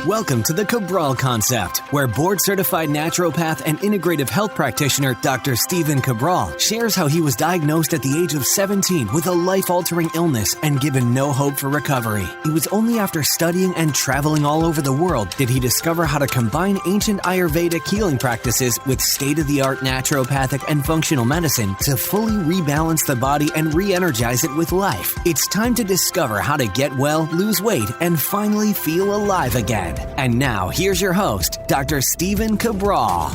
Welcome to the Cabral Concept, where board-certified naturopath and integrative health practitioner Dr. Stephen Cabral shares how he was diagnosed at the age of 17 with a life-altering illness and given no hope for recovery. It was only after studying and traveling all over the world did he discover how to combine ancient Ayurvedic healing practices with state-of-the-art naturopathic and functional medicine to fully rebalance the body and re-energize it with life. It's time to discover how to get well, lose weight, and finally feel alive again. And now, here's your host, Dr. Stephen Cabral.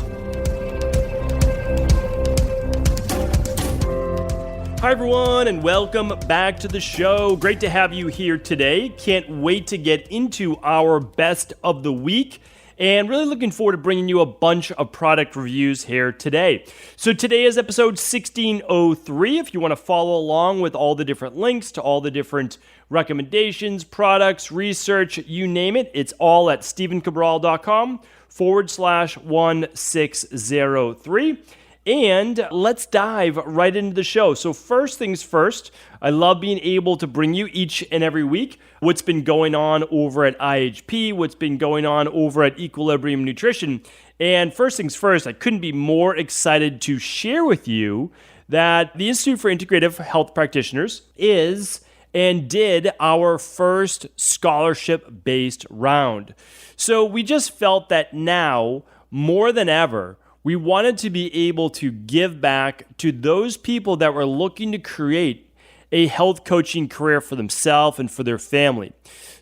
Hi, everyone, and welcome back to the show. Great to have you here today. Can't wait to get into our best of the week. And really looking forward to bringing you a bunch of product reviews here today. So today is episode 1603. If you want to follow along with all the different links to all the different recommendations, products, research, you name it, it's all at stephencabral.com/1603. And let's dive right into the show. So first things first, I love being able to bring you each and every week what's been going on over at IHP, what's been going on over at Equilibrium Nutrition. And first things first, I couldn't be more excited to share with you that the Institute for Integrative Health Practitioners is and did our first scholarship-based round. So we just felt that now, more than ever, we wanted to be able to give back to those people that were looking to create a health coaching career for themselves and for their family.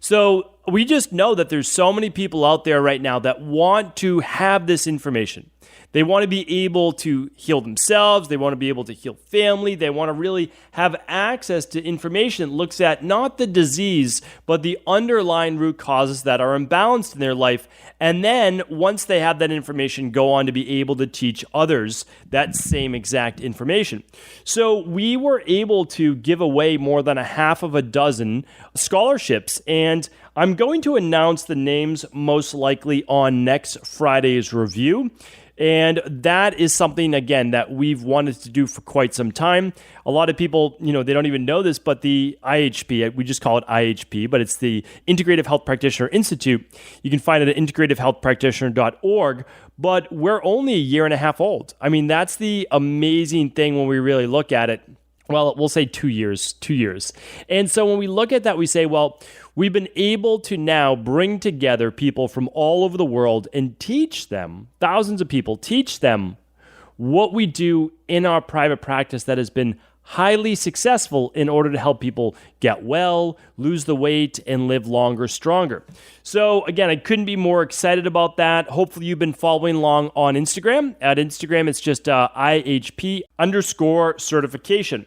So we just know that there's so many people out there right now that want to have this information. They want to be able to heal themselves. They want to be able to heal family. They want to really have access to information that looks at not the disease, but the underlying root causes that are imbalanced in their life. And then once they have that information, go on to be able to teach others that same exact information. So we were able to give away more than a half of a dozen scholarships. And I'm going to announce the names most likely on next Friday's review. And that is something, again, that we've wanted to do for quite some time. A lot of people, they don't even know this, but the IHP, we just call it IHP, but it's the Integrative Health Practitioner Institute. You can find it at integrativehealthpractitioner.org, but we're only a year and a half old. I mean, that's the amazing thing when we really look at it. Well, we'll say 2 years. And so when we look at that, we say, well, we've been able to now bring together people from all over the world and teach them, thousands of people, teach them what we do in our private practice that has been highly successful in order to help people get well, lose the weight, and live longer, stronger. So again, I couldn't be more excited about that. Hopefully you've been following along on Instagram. At Instagram, it's just IHP_certification.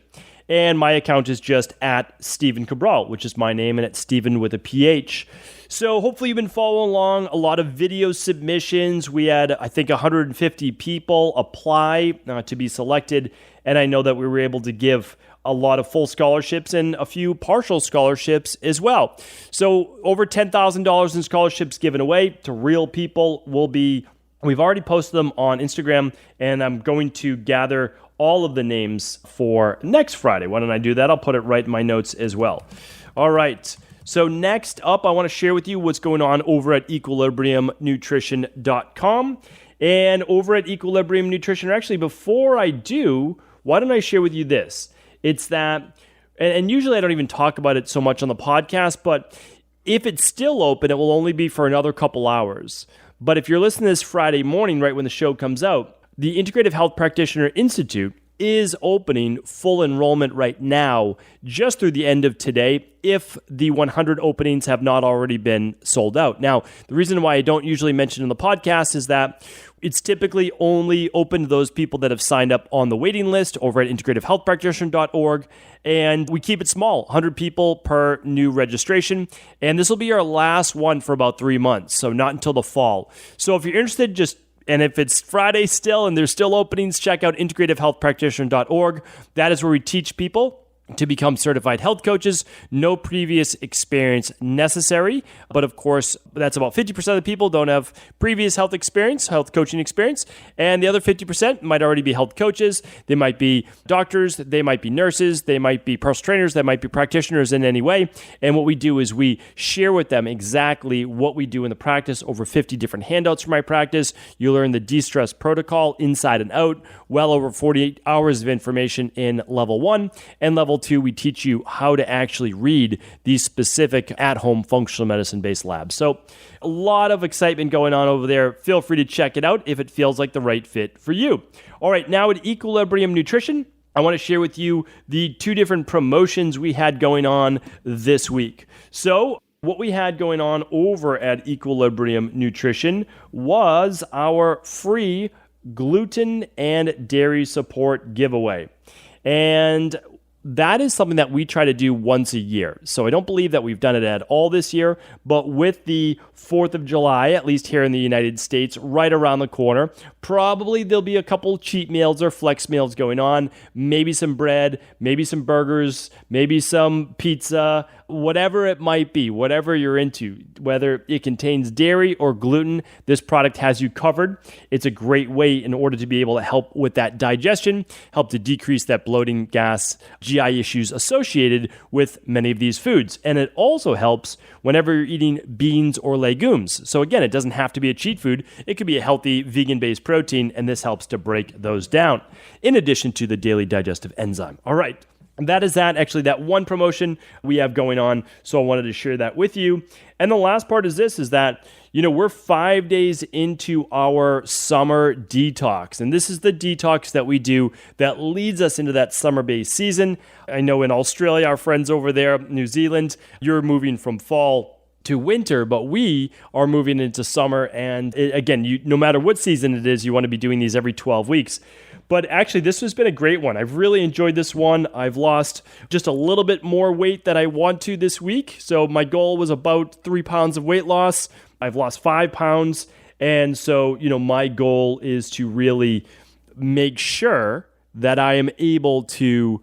And my account is just at Stephen Cabral, which is my name, and it's Stephen with a PH. So hopefully you've been following along. A lot of video submissions. We had, I think, 150 people apply to be selected. And I know that we were able to give a lot of full scholarships and a few partial scholarships as well. So over $10,000 in scholarships given away to real people we've already posted them on Instagram, and I'm going to gather all of the names for next Friday. Why don't I do that? I'll put it right in my notes as well. All right. So next up, I want to share with you what's going on over at equilibriumnutrition.com. And over at Equilibrium Nutrition, or actually before I do, why don't I share with you this? It's that, and usually I don't even talk about it so much on the podcast, but if it's still open, it will only be for another couple hours. But if you're listening this Friday morning, right when the show comes out, the Integrative Health Practitioner Institute is opening full enrollment right now, just through the end of today, if the 100 openings have not already been sold out. Now, the reason why I don't usually mention in the podcast is that it's typically only open to those people that have signed up on the waiting list over at integrativehealthpractitioner.org. And we keep it small, 100 people per new registration. And this will be our last one for about 3 months, so not until the fall. So if you're interested, and if it's Friday still and there's still openings, check out integrativehealthpractitioner.org. That is where we teach people to become certified health coaches. No previous experience necessary. But of course, that's about 50% of the people don't have previous health coaching experience. And the other 50% might already be health coaches. They might be doctors. They might be nurses. They might be personal trainers. They might be practitioners in any way. And what we do is we share with them exactly what we do in the practice. Over 50 different handouts for my practice. You learn the de-stress protocol inside and out. Well over 48 hours of information in level 1. And level 2, we teach you how to actually read these specific at-home functional medicine-based labs. So a lot of excitement going on over there. Feel free to check it out if it feels like the right fit for you. All right, now at Equilibrium Nutrition, I want to share with you the 2 different promotions we had going on this week. So what we had going on over at Equilibrium Nutrition was our free gluten and dairy support giveaway. And that is something that we try to do once a year. So I don't believe that we've done it at all this year, but with the 4th of July, at least here in the United States, right around the corner, probably there'll be a couple cheat meals or flex meals going on, maybe some bread, maybe some burgers, maybe some pizza, whatever it might be, whatever you're into, whether it contains dairy or gluten, this product has you covered. It's a great way in order to be able to help with that digestion, help to decrease that bloating, gas, GI issues associated with many of these foods. And it also helps whenever you're eating beans or legumes. So again, it doesn't have to be a cheat food. It could be a healthy vegan-based protein, and this helps to break those down, in addition to the daily digestive enzyme. All right. And that is that one promotion we have going on. So I wanted to share that with you. And the last part is this, is that, we're 5 days into our summer detox. And this is the detox that we do that leads us into that summer-based season. I know in Australia, our friends over there, New Zealand, you're moving from fall to winter, but we are moving into summer. And no matter what season it is, you want to be doing these every 12 weeks. But actually, this has been a great one. I've really enjoyed this one. I've lost just a little bit more weight than I want to this week. So my goal was about 3 pounds of weight loss. I've lost 5 pounds. And so, my goal is to really make sure that I am able to,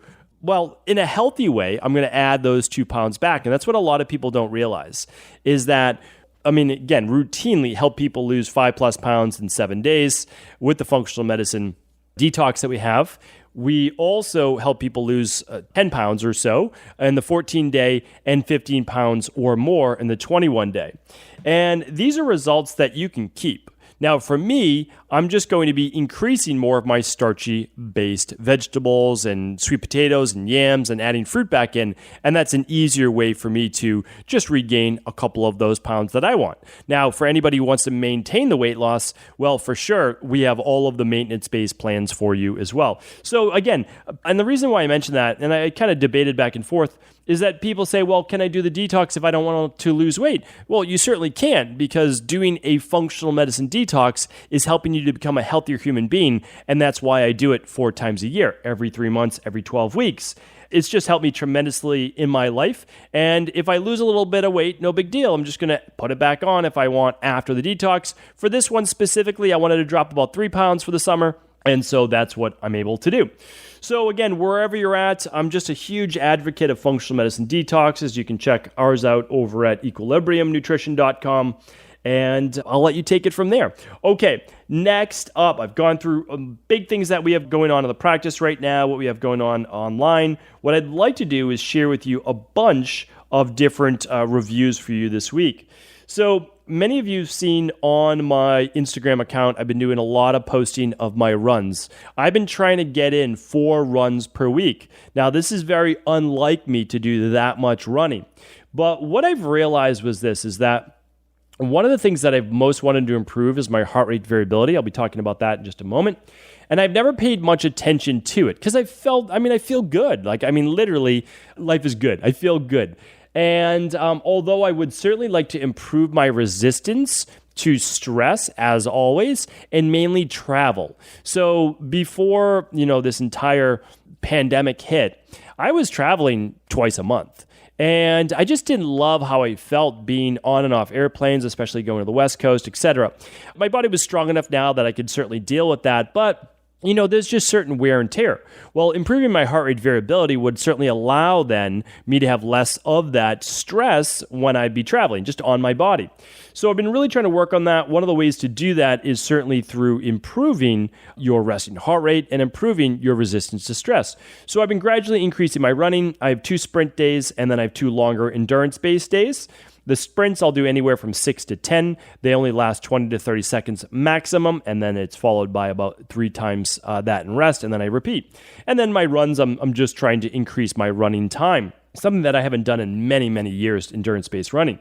in a healthy way, I'm going to add those 2 pounds back. And that's what a lot of people don't realize is that, routinely help people lose 5+ pounds in 7 days with the functional medicine detox that we have. We also help people lose 10 pounds or so in the 14-day and 15 pounds or more in the 21-day. And these are results that you can keep. Now, for me, I'm just going to be increasing more of my starchy-based vegetables and sweet potatoes and yams and adding fruit back in, and that's an easier way for me to just regain a couple of those pounds that I want. Now, for anybody who wants to maintain the weight loss, well, for sure, we have all of the maintenance-based plans for you as well. So again, and the reason why I mentioned that, and I kind of debated back and forth, is that people say, well, can I do the detox if I don't want to lose weight? Well, you certainly can, because doing a functional medicine detox is helping you to become a healthier human being, and that's why I do it 4 times a year, every 3 months, every 12 weeks. It's just helped me tremendously in my life, and if I lose a little bit of weight, no big deal. I'm just going to put it back on if I want after the detox. For this one specifically, I wanted to drop about 3 pounds for the summer, and so that's what I'm able to do. So again, wherever you're at, I'm just a huge advocate of functional medicine detoxes. You can check ours out over at equilibriumnutrition.com, and I'll let you take it from there. Okay, next up, I've gone through big things that we have going on in the practice right now, what we have going on online. What I'd like to do is share with you a bunch of different reviews for you this week. So many of you have seen on my Instagram account, I've been doing a lot of posting of my runs. I've been trying to get in 4 runs per week. Now, this is very unlike me to do that much running. But what I've realized was this, is that one of the things that I've most wanted to improve is my heart rate variability. I'll be talking about that in just a moment. And I've never paid much attention to it because I feel good. Literally, life is good. I feel good. And although I would certainly like to improve my resistance to stress, as always, and mainly travel. So before, this entire pandemic hit, I was traveling twice a month. And I just didn't love how I felt being on and off airplanes, especially going to the West Coast, etc. My body was strong enough now that I could certainly deal with that, but there's just certain wear and tear. Well, improving my heart rate variability would certainly allow then me to have less of that stress when I'd be traveling, just on my body. So I've been really trying to work on that. One of the ways to do that is certainly through improving your resting heart rate and improving your resistance to stress. So I've been gradually increasing my running. I have 2 sprint days, and then I have 2 longer endurance-based days. The sprints I'll do anywhere from 6 to 10. They only last 20 to 30 seconds maximum, and then it's followed by about 3 times that in rest, and then I repeat. And then my runs, I'm just trying to increase my running time, something that I haven't done in many, many years, endurance-based running.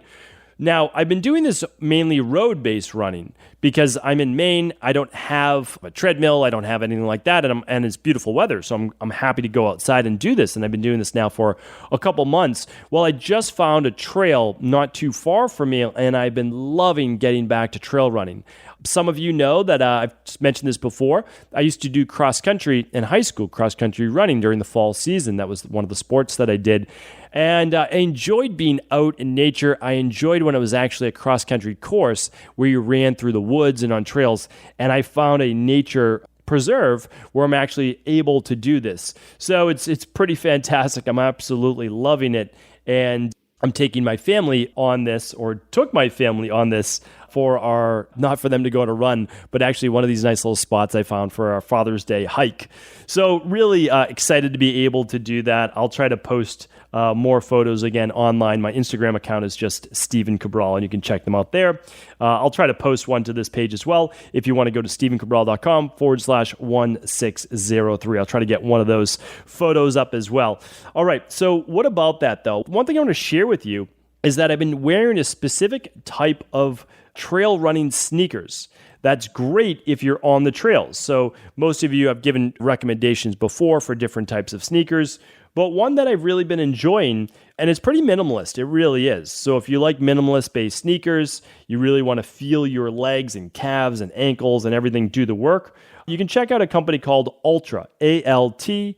Now, I've been doing this mainly road-based running because I'm in Maine. I don't have a treadmill. I don't have anything like that, and it's beautiful weather, so I'm happy to go outside and do this, and I've been doing this now for a couple months. Well, I just found a trail not too far from me, and I've been loving getting back to trail running. Some of you know that I've mentioned this before. I used to do cross-country in high school, cross-country running during the fall season. That was one of the sports that I did. And I enjoyed being out in nature. I enjoyed when it was actually a cross-country course where you ran through the woods and on trails. And I found a nature preserve where I'm actually able to do this. So it's pretty fantastic. I'm absolutely loving it. And I'm taking my family on this, or took my family on this not for them to go on a run, but actually one of these nice little spots I found for our Father's Day hike. So really excited to be able to do that. I'll try to post more photos again online. My Instagram account is just Stephen Cabral, and you can check them out there. I'll try to post one to this page as well. If you want to go to stephencabral.com/1603, I'll try to get one of those photos up as well. All right. So what about that though? One thing I want to share with you is that I've been wearing a specific type of trail running sneakers. That's great if you're on the trails. So most of you have given recommendations before for different types of sneakers, but one that I've really been enjoying, and it's pretty minimalist, it really is. So if you like minimalist-based sneakers, you really want to feel your legs and calves and ankles and everything do the work, you can check out a company called Altra, A-L-T-R-A.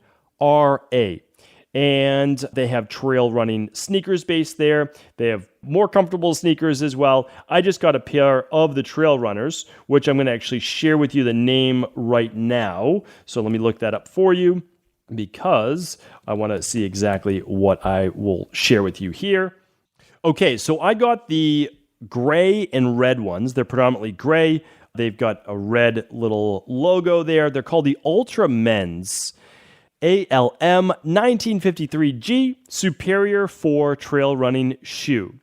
And they have trail running sneakers based there. They have more comfortable sneakers as well. I just got a pair of the trail runners, which I'm going to actually share with you the name right now. So let me look that up for you because I want to see exactly what I will share with you here. Okay, so I got the gray and red ones. They're predominantly gray. They've got a red little logo there. They're called the Ultra Men's ALM 1953G Superior 4 Trail Running Shoe.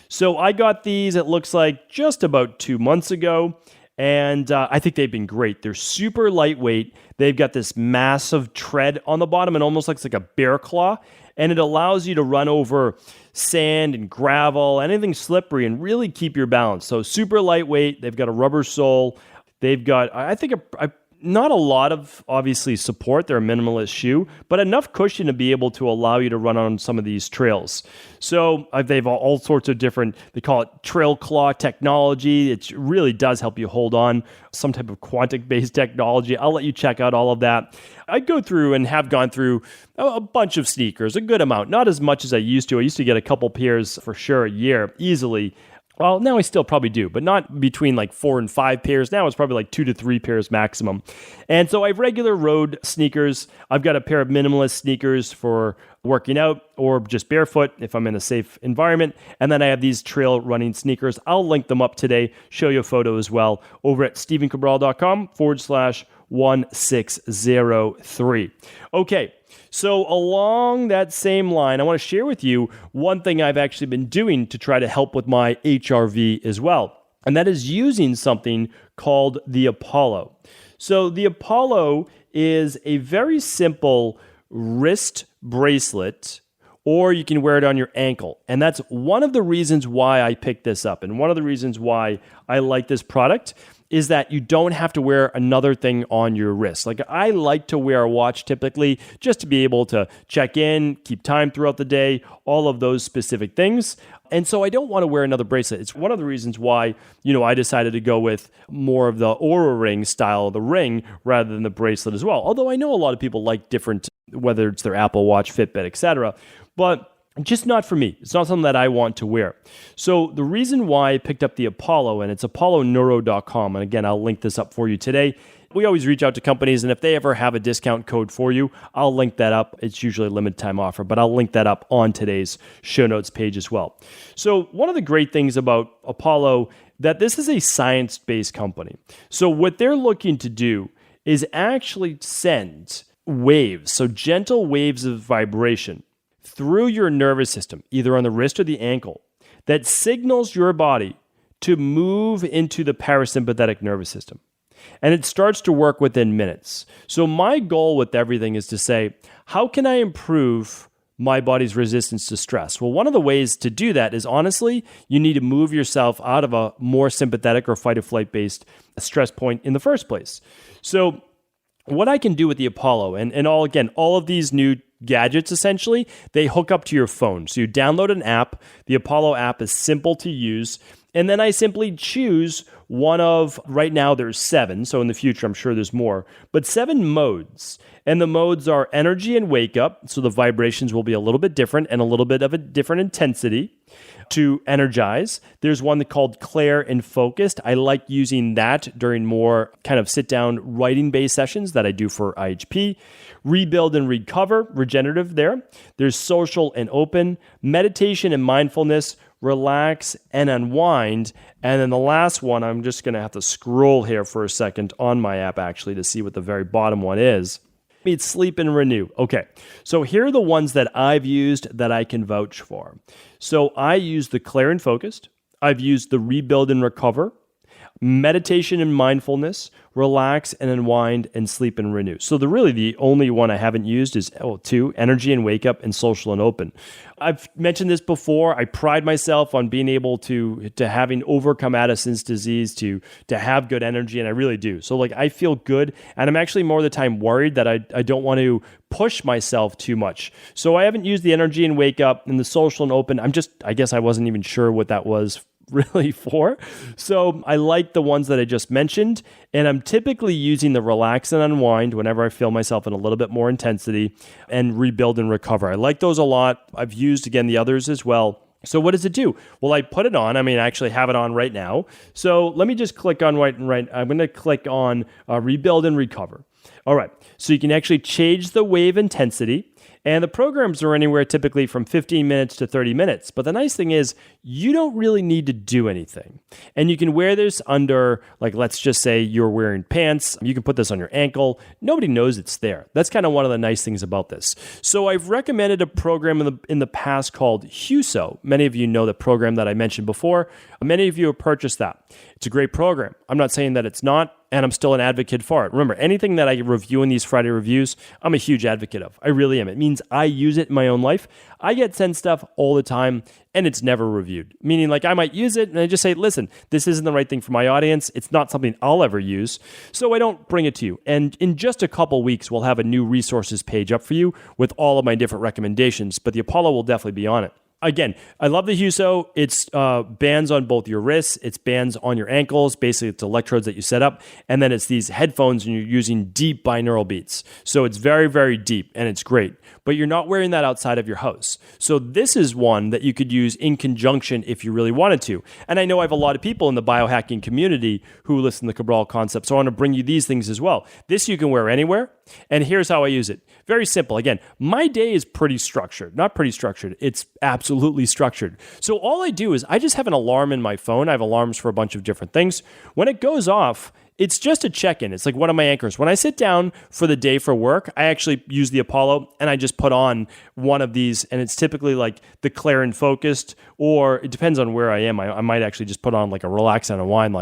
So I got these, it looks like, just about 2 months ago, and I think they've been great. They're super lightweight. They've got this massive tread on the bottom. It almost looks like a bear claw, and it allows you to run over sand and gravel, anything slippery, and really keep your balance. So super lightweight. They've got a rubber sole. They've got, I think, not a lot of, obviously, support. They're a minimalist shoe, but enough cushion to be able to allow you to run on some of these trails. So they've all sorts of different, they call it trail claw technology. It really does help you hold on, some type of quantic-based technology. I'll let you check out all of that. I go through and have gone through a bunch of sneakers, a good amount, not as much as I used to. I used to get a couple pairs for sure a year, easily. Well, now I still probably do, but not between like 4 and 5 pairs. Now it's probably like 2 to 3 pairs maximum. And so I have regular road sneakers. I've got a pair of minimalist sneakers for working out or just barefoot if I'm in a safe environment. And then I have these trail running sneakers. I'll link them up today, show you a photo as well over at stephencabral.com/1603. Okay. So along that same line, I want to share with you one thing I've actually been doing to try to help with my HRV as well. And that is using something called the Apollo. So the Apollo is a very simple wrist bracelet, or you can wear it on your ankle. And that's one of the reasons why I picked this up. And one of the reasons why I like this product is that you don't have to wear another thing on your wrist. Like, I like to wear a watch typically just to be able to check in, keep time throughout the day, all of those specific things. And so I don't want to wear another bracelet. It's one of the reasons why, I decided to go with more of the Oura ring style of the ring rather than the bracelet as well. Although I know a lot of people like different, whether it's their Apple Watch, Fitbit, etc. But just not for me. It's not something that I want to wear. So the reason why I picked up the Apollo, and it's apolloneuro.com, and again, I'll link this up for you today. We always reach out to companies, and if they ever have a discount code for you, I'll link that up. It's usually a limited time offer, but I'll link that up on today's show notes page as well. So one of the great things about Apollo, that this is a science-based company. So what they're looking to do is actually send waves, so gentle waves of vibration through your nervous system, either on the wrist or the ankle, that signals your body to move into the parasympathetic nervous system. And it starts to work within minutes. So my goal with everything is to say, how can I improve my body's resistance to stress? Well, one of the ways to do that is, honestly, you need to move yourself out of a more sympathetic or fight or flight based stress point in the first place. So what I can do with the Apollo, and all of these new gadgets, essentially, they hook up to your phone. So you download an app. The Apollo app is simple to use. And then I simply choose one of, right now there's 7, so in the future I'm sure there's more, but 7 modes. And the modes are energy and wake up, so the vibrations will be a little bit different and a little bit of a different intensity. To energize, there's one called Clair and Focused. I like using that during more kind of sit-down writing-based sessions that I do for IHP. Rebuild and Recover, regenerative there. There's Social and Open, Meditation and Mindfulness, Relax and Unwind. And then the last one, I'm just going to have to scroll here for a second on my app actually to see what the very bottom one is. It's Sleep and Renew. Okay, so here are the ones that I've used that I can vouch for. So I use the Clair and Focused. I've used the Rebuild and Recover, Meditation and Mindfulness, Relax and Unwind, and Sleep and Renew. So the only one I haven't used is 2, Energy and Wake Up, and Social and Open. I've mentioned this before. I pride myself on being able to having overcome Addison's disease, to have good energy, and I really do. So I feel good, and I'm actually more of the time worried that I don't want to push myself too much. So I haven't used the Energy and Wake Up and the Social and Open. I guess I wasn't even sure what that was really for. So I like the ones that I just mentioned, and I'm typically using the Relax and Unwind whenever I feel myself in a little bit more intensity, and Rebuild and Recover. I like those a lot. I've used, again, the others as well. So what does it do? Well, I put it on. I actually have it on right now. So let me just click on right. I'm going to click on Rebuild and Recover. All right. So you can actually change the wave intensity. And the programs are anywhere typically from 15 minutes to 30 minutes. But the nice thing is you don't really need to do anything. And you can wear this under, let's just say you're wearing pants. You can put this on your ankle. Nobody knows it's there. That's kind of one of the nice things about this. So I've recommended a program in the past called Huso. Many of you know the program that I mentioned before. Many of you have purchased that. It's a great program. I'm not saying that it's not, and I'm still an advocate for it. Remember, anything that I review in these Friday reviews, I'm a huge advocate of. I really am. It means I use it in my own life. I get sent stuff all the time, and it's never reviewed. Meaning, I might use it, and I just say, listen, this isn't the right thing for my audience. It's not something I'll ever use, so I don't bring it to you. And in just a couple weeks, we'll have a new resources page up for you with all of my different recommendations, but the Apollo will definitely be on it. Again, I love the Huso. It's bands on both your wrists. It's bands on your ankles. Basically, it's electrodes that you set up. And then it's these headphones, and you're using deep binaural beats. So it's very, very deep, and it's great. But you're not wearing that outside of your house. So this is one that you could use in conjunction if you really wanted to. And I know I have a lot of people in the biohacking community who listen to the Cabral concept. So I want to bring you these things as well. This you can wear anywhere. And here's how I use it. Very simple. Again, my day is pretty structured. Not pretty structured. It's absolutely structured. So all I do is I just have an alarm in my phone. I have alarms for a bunch of different things. When it goes off, it's just a check-in. It's like one of my anchors. When I sit down for the day for work, I actually use the Apollo, and I just put on one of these, and it's typically the Clair and Focused, or it depends on where I am. I might actually just put on a Relax and Unwind,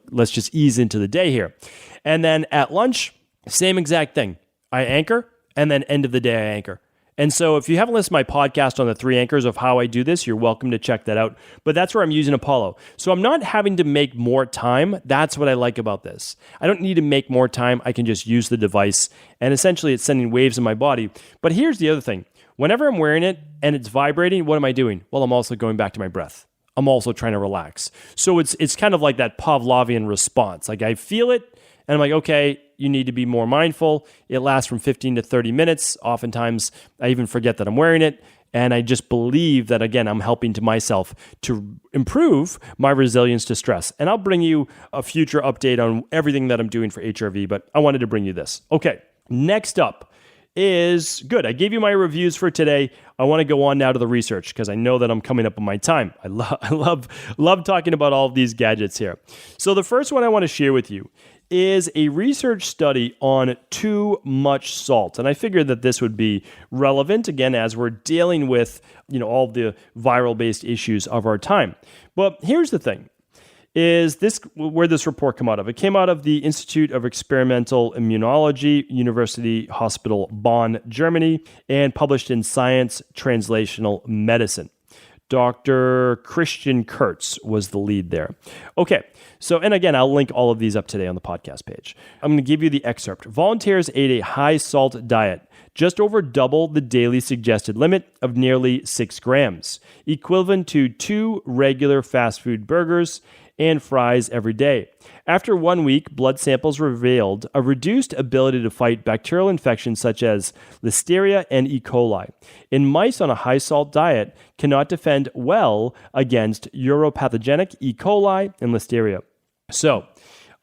let's just ease into the day here. And then at lunch, same exact thing. I anchor, and then end of the day I anchor. And so if you haven't listened to my podcast on the 3 anchors of how I do this, you're welcome to check that out. But that's where I'm using Apollo. So I'm not having to make more time. That's what I like about this. I don't need to make more time. I can just use the device. And essentially it's sending waves in my body. But here's the other thing. Whenever I'm wearing it and it's vibrating, what am I doing? Well, I'm also going back to my breath. I'm also trying to relax. So it's kind of like that Pavlovian response. I feel it, and I'm like, okay, you need to be more mindful. It lasts from 15 to 30 minutes. Oftentimes, I even forget that I'm wearing it. And I just believe that, again, I'm helping to myself to improve my resilience to stress. And I'll bring you a future update on everything that I'm doing for HRV, but I wanted to bring you this. Okay, next up is good. I gave you my reviews for today. I want to go on now to the research because I know that I'm coming up on my time. I love talking about all of these gadgets here. So the first one I want to share with you is a research study on too much salt. And I figured that this would be relevant, again, as we're dealing with, all the viral-based issues of our time. But here's the thing, is this where this report came out of? It came out of the Institute of Experimental Immunology, University Hospital Bonn, Germany, and published in Science Translational Medicine. Dr. Christian Kurtz was the lead there. Okay, so, and again, I'll link all of these up today on the podcast page. I'm going to give you the excerpt. Volunteers ate a high-salt diet, just over double the daily suggested limit of nearly 6 grams, equivalent to 2 regular fast food burgers and fries every day. After 1 week, blood samples revealed a reduced ability to fight bacterial infections such as Listeria and E. coli. In mice on a high-salt diet cannot defend well against uropathogenic E. coli and Listeria. So,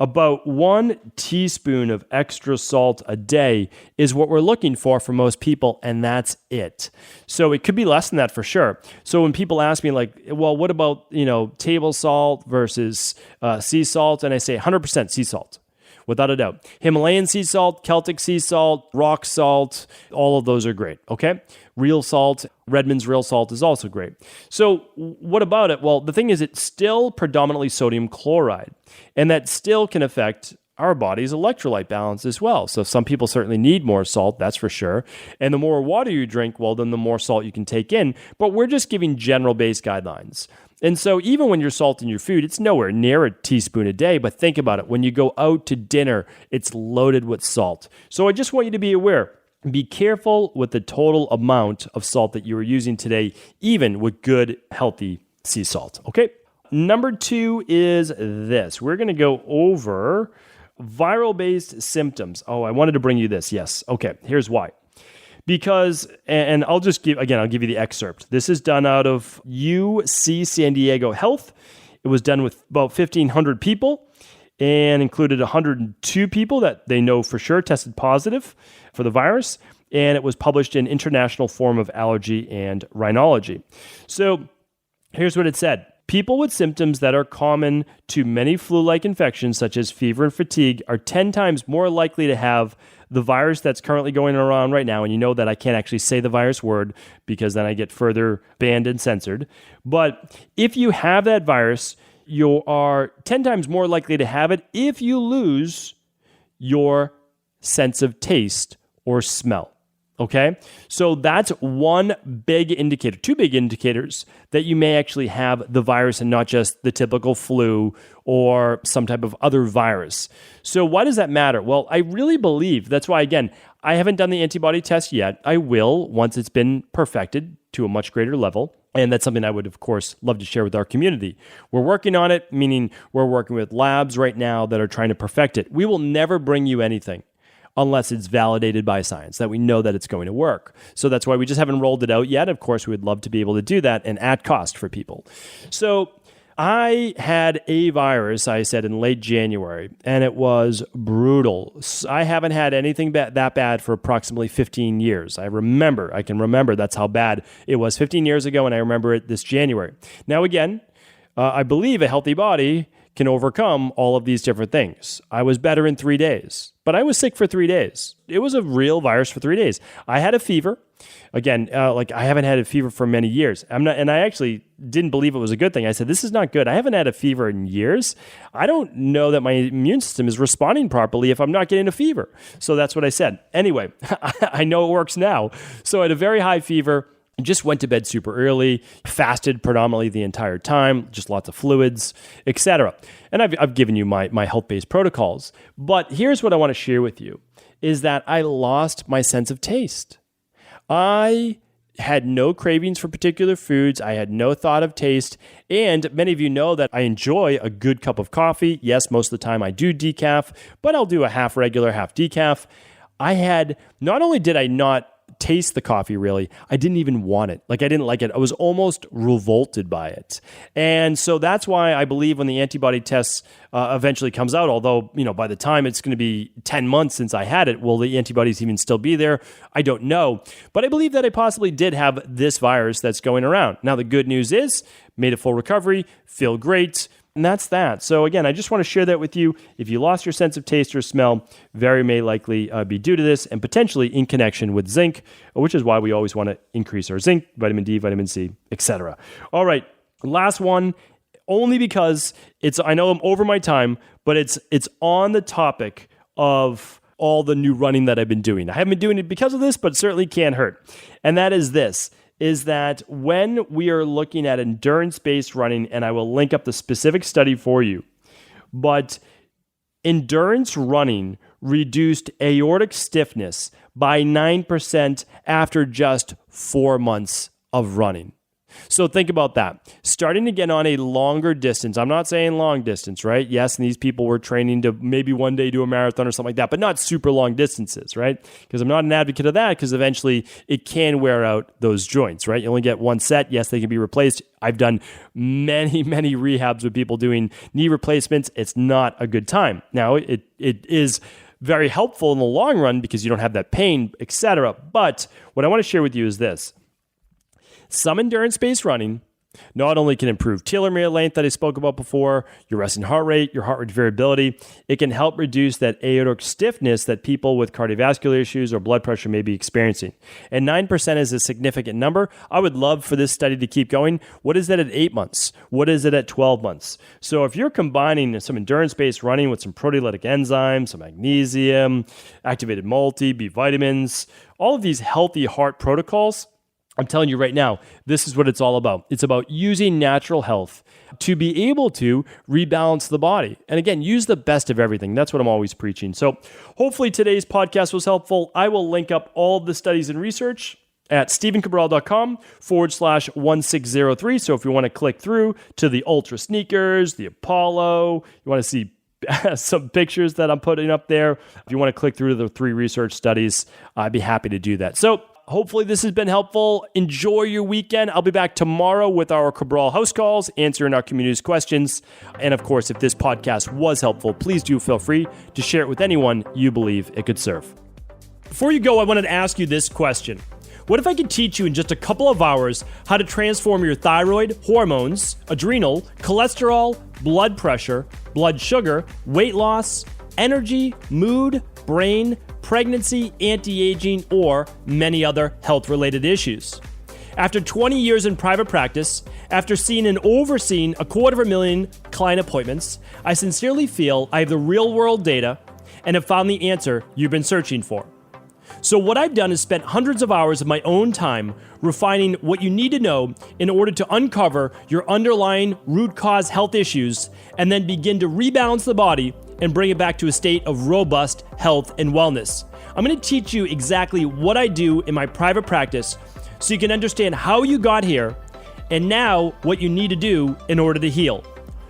about 1 teaspoon of extra salt a day is what we're looking for most people, and that's it. So it could be less than that for sure. So when people ask me well, what about, table salt versus sea salt? And I say 100% sea salt, without a doubt. Himalayan sea salt, Celtic sea salt, rock salt, all of those are great, okay? Real salt, Redmond's real salt is also great. So what about it? Well, the thing is it's still predominantly sodium chloride, and that still can affect our body's electrolyte balance as well. So some people certainly need more salt, that's for sure. And the more water you drink, well, then the more salt you can take in. But we're just giving general-based guidelines. And so even when you're salting your food, it's nowhere near a teaspoon a day. But think about it. When you go out to dinner, it's loaded with salt. So I just want you to be aware. Be careful with the total amount of salt that you are using today, even with good, healthy sea salt. Okay? Number 2 is this. We're going to go over viral-based symptoms. Oh, I wanted to bring you this. Yes. Okay. Here's why. Because, and I'll give you the excerpt. This is done out of UC San Diego Health. It was done with about 1,500 people and included 102 people that they know for sure tested positive for the virus. And it was published in International Forum of Allergy and Rhinology. So here's what it said. People with symptoms that are common to many flu-like infections, such as fever and fatigue, are 10 times more likely to have the virus that's currently going around right now. And you know that I can't actually say the virus word because then I get further banned and censored. But if you have that virus, you are 10 times more likely to have it if you lose your sense of taste or smell. Okay, so that's one big indicator, 2 big indicators that you may actually have the virus and not just the typical flu or some type of other virus. So why does that matter? Well, I really believe, that's why, again, I haven't done the antibody test yet. I will once it's been perfected to a much greater level. And that's something I would, of course, love to share with our community. We're working on it, meaning we're working with labs right now that are trying to perfect it. We will never bring you anything unless it's validated by science, that we know that it's going to work. So that's why we just haven't rolled it out yet. Of course, we would love to be able to do that and at cost for people. So I had a virus, I said, in late January, and it was brutal. I haven't had anything that bad for approximately 15 years. I can remember that's how bad it was 15 years ago, and I remember it this January. Now, again, I believe a healthy body can overcome all of these different things. I was better in 3 days, but I was sick for 3 days. It was a real virus for 3 days. I had a fever. Again, I haven't had a fever for many years. And I actually didn't believe it was a good thing. I said, this is not good. I haven't had a fever in years. I don't know that my immune system is responding properly if I'm not getting a fever. So that's what I said. Anyway, I know it works now. So I had a very high fever. Just went to bed super early, fasted predominantly the entire time, just lots of fluids, etc. And I've given you my health-based protocols. But here's what I want to share with you, is that I lost my sense of taste. I had no cravings for particular foods. I had no thought of taste. And many of you know that I enjoy a good cup of coffee. Yes, most of the time I do decaf, but I'll do a half regular, half decaf. Not only did I not taste the coffee really. I didn't even want it. Like I didn't like it. I was almost revolted by it. And so that's why I believe when the antibody tests eventually comes out, although, by the time it's going to be 10 months since I had it, will the antibodies even still be there? I don't know. But I believe that I possibly did have this virus that's going around. Now, the good news is, made a full recovery, feel great. And that's that. So again, I just want to share that with you. If you lost your sense of taste or smell, very may likely be due to this and potentially in connection with zinc, which is why we always want to increase our zinc, vitamin D, vitamin C, etc. All right, last one, only because I know I'm over my time, but it's on the topic of all the new running that I've been doing. I haven't been doing it because of this, but it certainly can't hurt. And that is this. Is that when we are looking at endurance-based running, and I will link up the specific study for you, but endurance running reduced aortic stiffness by 9% after just 4 months of running. So think about that. Starting to get on a longer distance. I'm not saying long distance, right? Yes, and these people were training to maybe one day do a marathon or something like that, but not super long distances, right? Because I'm not an advocate of that because eventually it can wear out those joints, right? You only get one set. Yes, they can be replaced. I've done many rehabs with people doing knee replacements. It's not a good time. Now, it is very helpful in the long run because you don't have that pain, etc. But what I want to share with you is this. Some endurance-based running not only can improve telomere length that I spoke about before, your resting heart rate, your heart rate variability, it can help reduce that aortic stiffness that people with cardiovascular issues or blood pressure may be experiencing. And 9% is a significant number. I would love for this study to keep going. What is that at 8 months? What is it at 12 months? So if you're combining some endurance-based running with some proteolytic enzymes, some magnesium, activated multi, B vitamins, all of these healthy heart protocols, I'm telling you right now, this is what it's all about. It's about using natural health to be able to rebalance the body. And again, use the best of everything. That's what I'm always preaching. So hopefully today's podcast was helpful. I will link up all the studies and research at stephencabral.com/1603. So if you want to click through to the Ultra Sneakers, the Apollo, you want to see some pictures that I'm putting up there. If you want to click through the 3 research studies, I'd be happy to do that. So hopefully this has been helpful. Enjoy your weekend. I'll be back tomorrow with our Cabral house calls, answering our community's questions. And of course, if this podcast was helpful, please do feel free to share it with anyone you believe it could serve. Before you go, I wanted to ask you this question. What if I could teach you in just a couple of hours how to transform your thyroid, hormones, adrenal, cholesterol, blood pressure, blood sugar, weight loss, energy, mood, brain, pregnancy, anti-aging, or many other health-related issues? After 20 years in private practice, after seeing and overseeing 250,000 client appointments, I sincerely feel I have the real-world data and have found the answer you've been searching for. So what I've done is spent hundreds of hours of my own time refining what you need to know in order to uncover your underlying root cause health issues and then begin to rebalance the body and bring it back to a state of robust health and wellness. I'm going to teach you exactly what I do in my private practice so you can understand how you got here and now what you need to do in order to heal.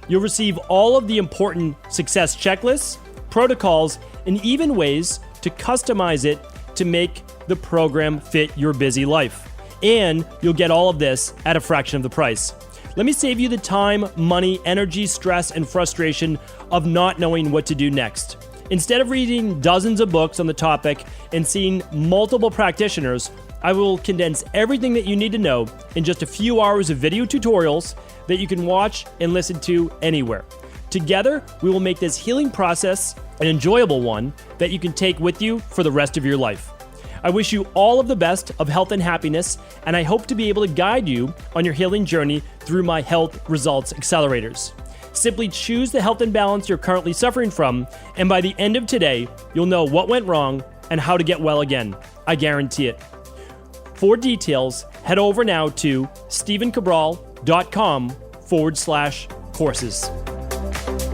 You'll receive all of the important success checklists, protocols, and even ways to customize it to make the program fit your busy life. And you'll get all of this at a fraction of the price. Let me save you the time, money, energy, stress, and frustration of not knowing what to do next. Instead of reading dozens of books on the topic and seeing multiple practitioners, I will condense everything that you need to know in just a few hours of video tutorials that you can watch and listen to anywhere. Together, we will make this healing process an enjoyable one that you can take with you for the rest of your life. I wish you all of the best of health and happiness, and I hope to be able to guide you on your healing journey through my Health Results Accelerators. Simply choose the health imbalance you're currently suffering from, and by the end of today, you'll know what went wrong and how to get well again. I guarantee it. For details, head over now to stephencabral.com/courses.